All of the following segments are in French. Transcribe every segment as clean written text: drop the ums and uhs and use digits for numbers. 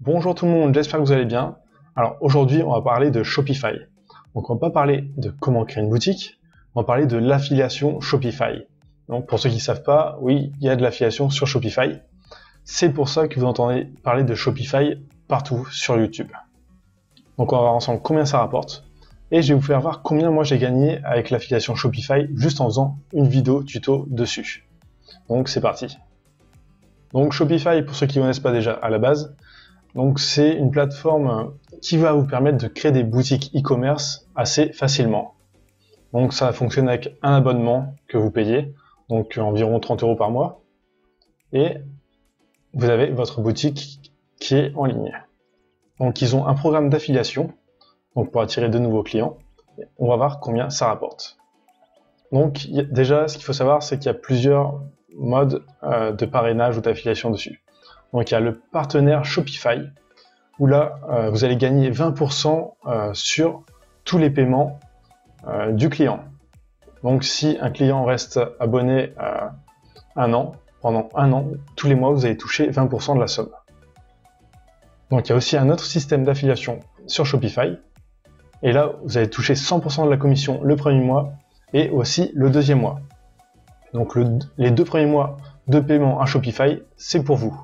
Bonjour tout le monde, j'espère que vous allez bien. Alors aujourd'hui, on va parler de Shopify. Donc on va pas parler de comment créer une boutique, on va parler de l'affiliation Shopify. Donc pour ceux qui ne savent pas, oui, il y a de l'affiliation sur Shopify. C'est pour ça que vous entendez parler de Shopify partout sur YouTube. Donc on va voir ensemble combien ça rapporte. Et je vais vous faire voir combien moi j'ai gagné avec l'affiliation Shopify juste en faisant une vidéo tuto dessus. Donc c'est parti. Donc Shopify, pour ceux qui ne connaissent pas déjà à la base, donc c'est une plateforme qui va vous permettre de créer des boutiques e-commerce assez facilement. Donc ça fonctionne avec un abonnement que vous payez, donc environ 30 € par mois, et vous avez votre boutique qui est en ligne. Donc ils ont un programme d'affiliation, donc pour attirer de nouveaux clients. On va voir combien ça rapporte. Donc déjà, ce qu'il faut savoir, c'est qu'il y a plusieurs modes de parrainage ou d'affiliation dessus. Donc il y a le partenaire Shopify, où là, vous allez gagner 20% sur tous les paiements du client. Donc si un client reste abonné pendant un an, tous les mois, vous allez toucher 20% de la somme. Donc il y a aussi un autre système d'affiliation sur Shopify, et là, vous allez toucher 100% de la commission le premier mois, et aussi le deuxième mois. Donc les 2 premiers mois de paiement à Shopify, c'est pour vous.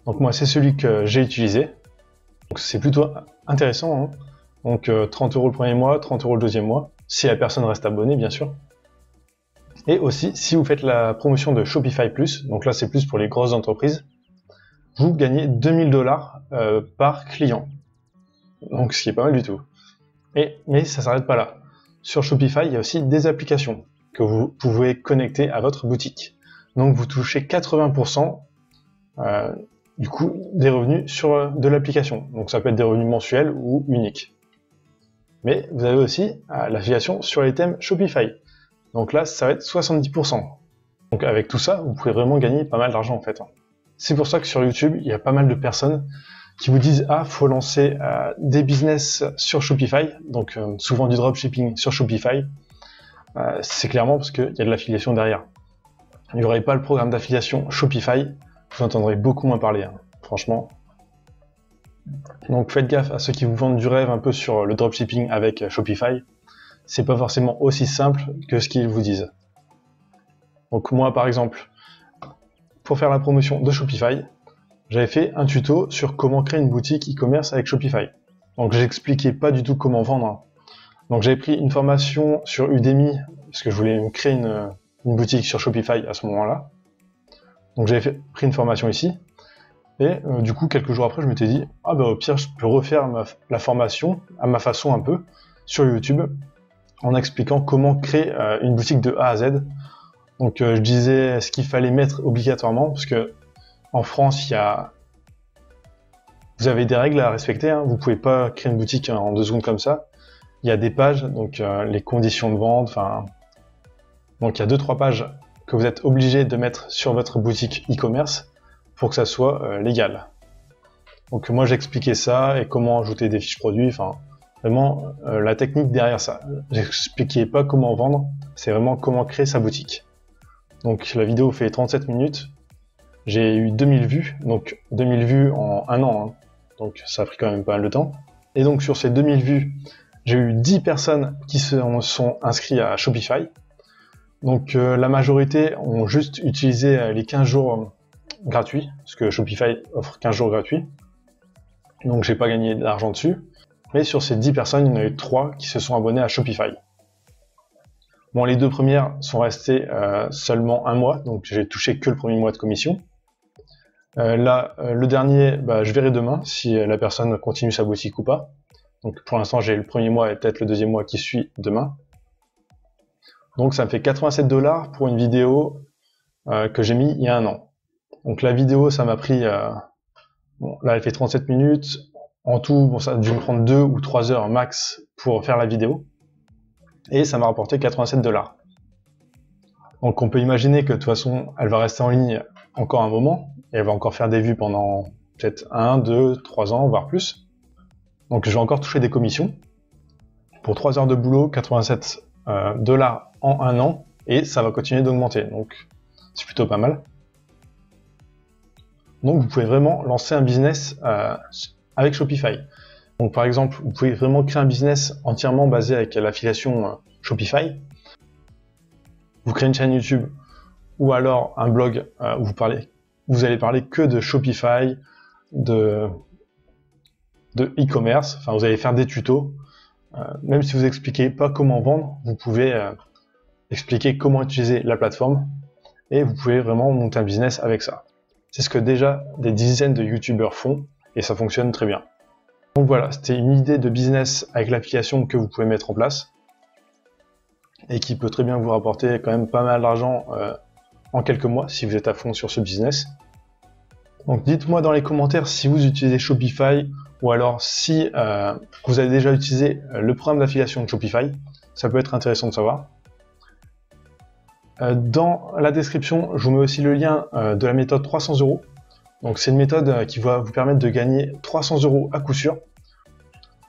Donc moi, c'est celui que j'ai utilisé. Donc c'est plutôt intéressant, hein. Donc 30 € le premier mois, 30 € le deuxième mois, si la personne reste abonnée, bien sûr. Et aussi, si vous faites la promotion de Shopify Plus, donc là c'est plus pour les grosses entreprises, vous gagnez 2000 $ par client. Donc ce qui est pas mal du tout. Mais ça s'arrête pas là. Sur Shopify, il y a aussi des applications que vous pouvez connecter à votre boutique. Donc vous touchez 80% du coup des revenus de l'application. Donc ça peut être des revenus mensuels ou uniques. Mais vous avez aussi l'affiliation sur les thèmes Shopify. Donc là, ça va être 70%. Donc avec tout ça, vous pouvez vraiment gagner pas mal d'argent en fait. C'est pour ça que sur YouTube, il y a pas mal de personnes qui vous disent « Ah, faut lancer des business sur Shopify », donc souvent du dropshipping sur Shopify. C'est clairement parce qu'il y a de l'affiliation derrière. Il n'y aurait pas le programme d'affiliation Shopify, vous entendrez beaucoup moins parler, hein, franchement. Donc faites gaffe à ceux qui vous vendent du rêve un peu sur le dropshipping avec Shopify. C'est pas forcément aussi simple que ce qu'ils vous disent. Donc moi par exemple, pour faire la promotion de Shopify, j'avais fait un tuto sur comment créer une boutique e-commerce avec Shopify. Donc j'expliquais pas du tout comment vendre. Donc j'avais pris une formation sur Udemy, parce que je voulais me créer une boutique sur Shopify à ce moment-là. Donc j'avais pris une formation ici, et du coup quelques jours après je m'étais dit « Ah bah au pire je peux refaire la formation à ma façon un peu sur YouTube, en expliquant comment créer une boutique de A à Z. » Donc je disais ce qu'il fallait mettre obligatoirement, parce que en France vous avez des règles à respecter, hein. Vous pouvez pas créer une boutique en 2 secondes comme ça. Il y a des pages, donc les conditions de vente, donc il y a 2-3 pages que vous êtes obligé de mettre sur votre boutique e-commerce pour que ça soit légal. Donc moi j'expliquais ça et comment ajouter des fiches produits, vraiment la technique derrière ça. J'expliquais pas comment vendre, c'est vraiment comment créer sa boutique. Donc la vidéo fait 37 minutes, j'ai eu 2000 vues, donc 2000 vues en un an, hein. Donc ça a pris quand même pas mal de temps. Et donc sur ces 2000 vues, j'ai eu 10 personnes qui se sont inscrites à Shopify. Donc la majorité ont juste utilisé les 15 jours gratuits, parce que Shopify offre 15 jours gratuits. Donc j'ai pas gagné d'argent dessus. Mais sur ces 10 personnes, il y en a eu 3 qui se sont abonnés à Shopify. Bon, les 2 premières sont restées seulement 1 mois, donc j'ai touché que le premier mois de commission. Là, le dernier, je verrai demain si la personne continue sa boutique ou pas. Donc pour l'instant, j'ai le premier mois et peut-être le deuxième mois qui suit demain. Donc ça me fait 87 $ pour une vidéo que j'ai mis il y a un an. Donc la vidéo, ça m'a pris... bon, là, elle fait 37 minutes. En tout, bon, ça a dû me prendre 2 ou 3 heures max pour faire la vidéo. Et ça m'a rapporté 87 $. Donc on peut imaginer que de toute façon, elle va rester en ligne encore un moment. Et elle va encore faire des vues pendant peut-être 1, 2, 3 ans, voire plus. Donc je vais encore toucher des commissions. Pour 3 heures de boulot, 87 $ en un an, et ça va continuer d'augmenter, donc c'est plutôt pas mal. Donc vous pouvez vraiment lancer un business avec Shopify. Donc par exemple, vous pouvez vraiment créer un business entièrement basé avec l'affiliation Shopify. Vous créez une chaîne YouTube ou alors un blog où vous allez parler que de Shopify, de e-commerce, enfin vous allez faire des tutos. Même si vous expliquez pas comment vendre, vous pouvez expliquer comment utiliser la plateforme et vous pouvez vraiment monter un business avec ça. C'est ce que déjà des dizaines de youtubeurs font et ça fonctionne très bien. Donc voilà, c'était une idée de business avec l'application que vous pouvez mettre en place et qui peut très bien vous rapporter quand même pas mal d'argent en quelques mois si vous êtes à fond sur ce business. Donc dites-moi dans les commentaires si vous utilisez Shopify ou alors si vous avez déjà utilisé le programme d'affiliation de Shopify. Ça peut être intéressant de savoir. Dans la description, je vous mets aussi le lien de la méthode 300 €. Donc c'est une méthode qui va vous permettre de gagner 300 € à coup sûr.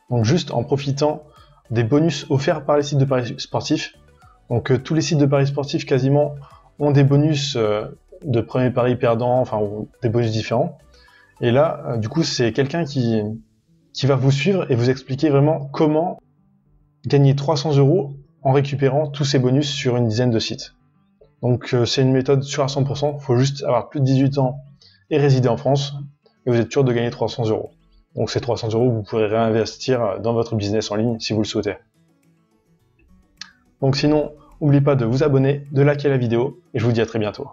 Donc juste en profitant des bonus offerts par les sites de paris sportifs. Donc tous les sites de paris sportifs quasiment ont des bonus de premier pari perdant, enfin des bonus différents. Et là, du coup, c'est quelqu'un qui va vous suivre et vous expliquer vraiment comment gagner 300 € en récupérant tous ces bonus sur une dizaine de sites. Donc c'est une méthode sûre à 100%, il faut juste avoir plus de 18 ans et résider en France, et vous êtes sûr de gagner 300 €. Donc ces 300 €, vous pourrez réinvestir dans votre business en ligne si vous le souhaitez. Donc sinon, n'oubliez pas de vous abonner, de liker la vidéo, et je vous dis à très bientôt.